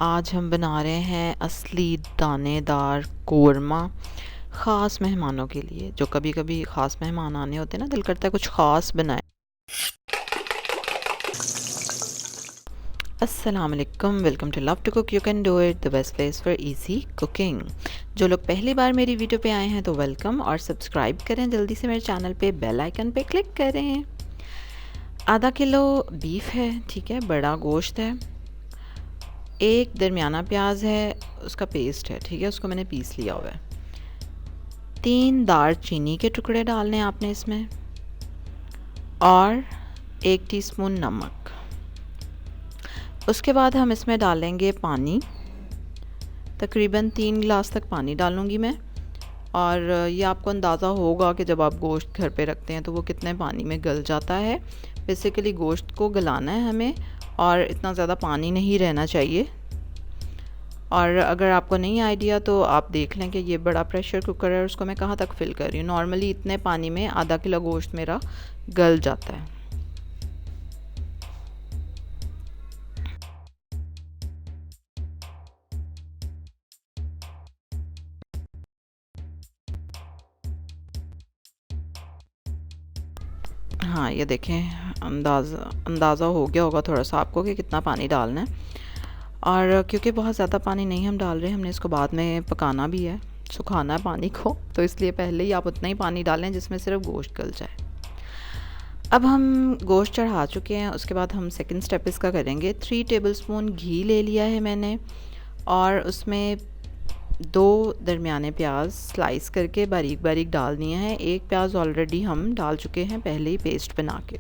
आज हम बना रहे हैं असली दानेदार कोरमा ख़ास मेहमानों के लिए। जो कभी कभी ख़ास मेहमान आने होते हैं ना, दिल करता है कुछ ख़ास बनाए। अस्सलाम वालेकुम, welcome to love to cook you can do it, the best place for easy cooking. जो लोग पहली बार मेरी वीडियो पे आए हैं तो वेलकम, और सब्सक्राइब करें जल्दी से मेरे चैनल पे, बेल आइकन पे क्लिक करें। आधा किलो बीफ है, ठीक है, बड़ा गोश्त है, एक दरमियाना प्याज है, उसका पेस्ट है, ठीक है, उसको मैंने पीस लिया हुआ है। 3 दालचीनी के टुकड़े डालने हैं आपने इसमें, और 1 टीस्पून नमक। उसके बाद हम इसमें डालेंगे पानी, तकरीबन 3 गिलास तक पानी डालूँगी मैं। और ये आपको अंदाज़ा होगा कि जब आप गोश्त घर पे रखते हैं तो वो कितने पानी में गल जाता है। बेसिकली गोश्त को गलाना है हमें, और इतना ज़्यादा पानी नहीं रहना चाहिए। और अगर आपको नहीं आइडिया तो आप देख लें कि ये बड़ा प्रेशर कुकर है, उसको मैं कहाँ तक फिल कर रही हूँ। नॉर्मली इतने पानी में आधा किलो गोश्त मेरा गल जाता है। हाँ, ये देखें, अंदाज़ा हो गया होगा थोड़ा सा आपको कि कितना पानी डालना है। और क्योंकि बहुत ज़्यादा पानी नहीं हम डाल रहे हैं, हमने इसको बाद में पकाना भी है, सुखाना है पानी को, तो इसलिए पहले ही आप उतना ही पानी डालें जिसमें सिर्फ गोश्त गल जाए। अब हम गोश्त चढ़ा चुके हैं, उसके बाद हम सेकंड स्टेप इसका करेंगे। 3 टेबलस्पून घी ले लिया है मैंने, और उसमें 2 दरमियाने प्याज स्लाइस करके बारीक बारीक डाल दिए हैं। एक प्याज ऑलरेडी हम डाल चुके हैं पहले ही पेस्ट बना के।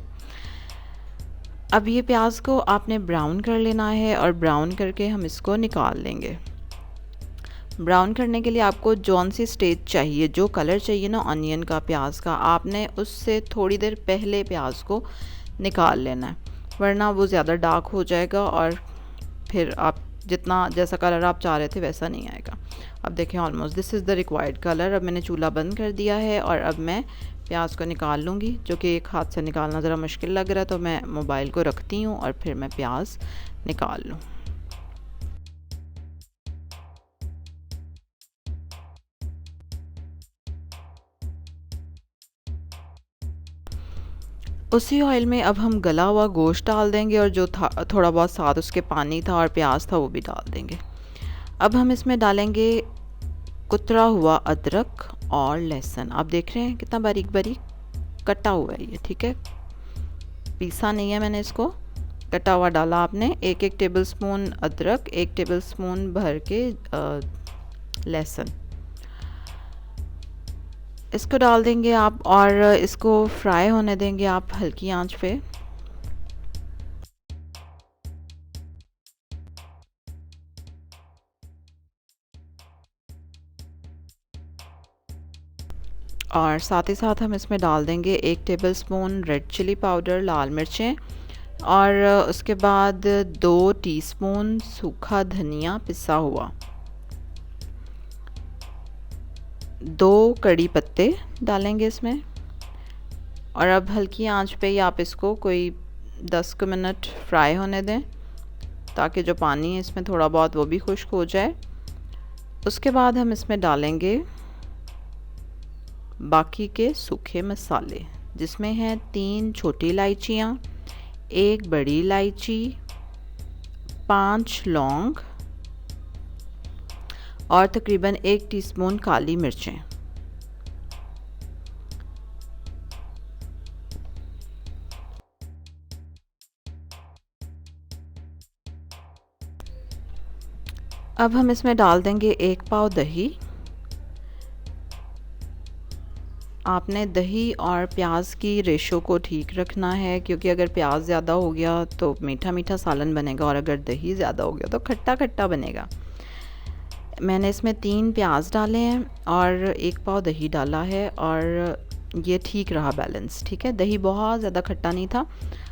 अब ये प्याज को आपने ब्राउन कर लेना है, और ब्राउन करके हम इसको निकाल लेंगे। ब्राउन करने के लिए आपको जौन सी स्टेज चाहिए, जो कलर चाहिए ना ऑनियन का, प्याज का, आपने उससे थोड़ी देर पहले प्याज को निकाल लेना है, वरना वो ज़्यादा डार्क हो जाएगा और फिर आप जितना जैसा कलर आप चाह रहे थे वैसा नहीं आएगा। अब देखें, almost this is the required colour. अब मैंने चूल्हा बंद कर दिया है, और अब मैं प्याज को निकाल लूँगी, जो कि एक हाथ से निकालना ज़रा मुश्किल लग रहा है, तो मैं मोबाइल को रखती हूँ और फिर मैं प्याज निकाल लूँ। उसी ऑयल में अब हम गला हुआ गोश्त डाल देंगे, और जो था थोड़ा बहुत साथ उसके पानी था और प्याज था वो भी डाल देंगे। अब हम इसमें डालेंगे कुतरा हुआ अदरक और लहसुन। आप देख रहे हैं कितना बारीक बारीक कटा हुआ है ये, ठीक है, पीसा नहीं है मैंने इसको, कटा हुआ डाला आपने। 1 टेबलस्पून अदरक, 1 टेबलस्पून भर के लहसुन, इसको डाल देंगे आप, और इसको फ्राई होने देंगे आप हल्की आंच पे। और साथ ही साथ हम इसमें डाल देंगे 1 टेबलस्पून रेड चिली पाउडर, लाल मिर्चें, और उसके बाद 2 टीस्पून सूखा धनिया पिसा हुआ, 2 कड़ी पत्ते डालेंगे इसमें। और अब हल्की आंच पे ही आप इसको कोई 10 मिनट फ्राई होने दें, ताकि जो पानी है इसमें थोड़ा बहुत वो भी खुश्क हो जाए। उसके बाद हम इसमें डालेंगे बाकी के सूखे मसाले, जिसमें हैं 3 छोटी इलायचियाँ, 1 बड़ी इलायची, 5 लौंग, और तकरीबन 1 टीस्पून काली मिर्चें। अब हम इसमें डाल देंगे 1 पाव दही। आपने दही और प्याज की रेशो को ठीक रखना है, क्योंकि अगर प्याज ज़्यादा हो गया तो मीठा मीठा सालन बनेगा, और अगर दही ज़्यादा हो गया तो खट्टा खट्टा बनेगा। मैंने इसमें 3 प्याज डाले हैं और 1 पाव दही डाला है, और ये ठीक रहा बैलेंस, ठीक है। दही बहुत ज़्यादा खट्टा नहीं था।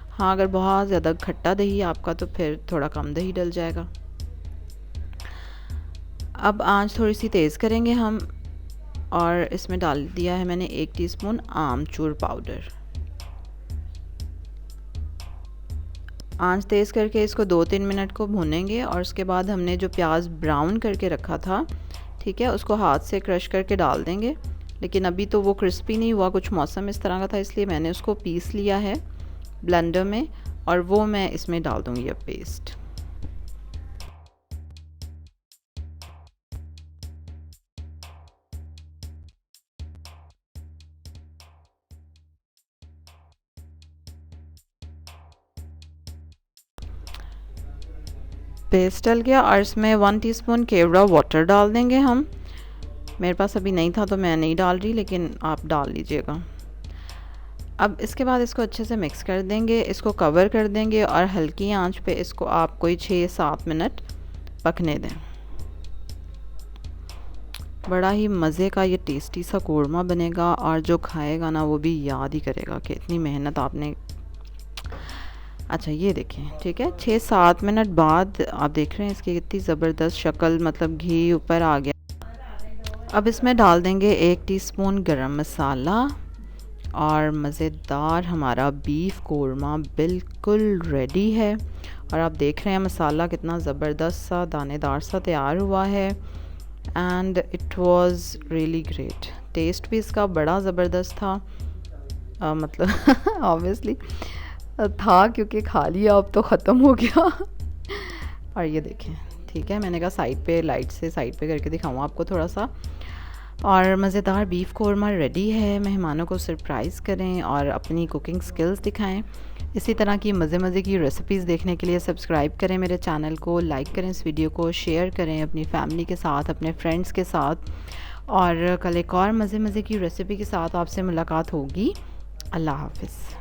हाँ, अगर बहुत ज़्यादा खट्टा दही आपका तो फिर थोड़ा कम दही डल जाएगा। अब आंच थोड़ी सी तेज़ करेंगे हम, और इसमें डाल दिया है मैंने 1 टीस्पून आमचूर पाउडर। आंच तेज़ करके इसको 2-3 मिनट को भूनेंगे और उसके बाद हमने जो प्याज ब्राउन करके रखा था, ठीक है, उसको हाथ से क्रश करके डाल देंगे। लेकिन अभी तो वो क्रिस्पी नहीं हुआ, कुछ मौसम इस तरह का था, इसलिए मैंने उसको पीस लिया है ब्लेंडर में और वो मैं इसमें डाल दूँगी अब पेस्ट। पेस्ट डल गया और इसमें 1 टीस्पून केवड़ा वाटर डाल देंगे हम। मेरे पास अभी नहीं था तो मैं नहीं डाल रही, लेकिन आप डाल लीजिएगा। अब इसके बाद इसको अच्छे से मिक्स कर देंगे, इसको कवर कर देंगे और हल्की आंच पे इसको आप कोई 6-7 मिनट पकने दें। बड़ा ही मज़े का ये टेस्टी सा कोरमा बनेगा और जो खाएगा ना वो भी याद ही करेगा कि इतनी मेहनत आपने। अच्छा ये देखें, ठीक है, 6-7 मिनट बाद आप देख रहे हैं इसकी कितनी ज़बरदस्त शक्ल, मतलब घी ऊपर आ गया। अब इसमें डाल देंगे 1 टीस्पून गरम मसाला और मज़ेदार हमारा बीफ कोरमा बिल्कुल रेडी है। और आप देख रहे हैं मसाला कितना ज़बरदस्त सा दानेदार सा तैयार हुआ है and it was really great. Taste भी इसका बड़ा ज़बरदस्त था, मतलब ऑब्वियसली था क्योंकि खा लिया, अब तो ख़त्म हो गया। और ये देखें, ठीक है, मैंने कहा साइड पे लाइट से साइड पे करके दिखाऊँ आपको थोड़ा सा। और मज़ेदार बीफ कोरमा रेडी है। मेहमानों को सरप्राइज़ करें और अपनी कुकिंग स्किल्स दिखाएं। इसी तरह की मज़े की रेसिपीज़ देखने के लिए सब्सक्राइब करें मेरे चैनल को, लाइक करें इस वीडियो को, शेयर करें अपनी फैमिली के साथ, अपने फ्रेंड्स के साथ। और कल एक और मज़े की रेसिपी के साथ आपसे मुलाकात होगी। अल्लाह हाफ़िज़।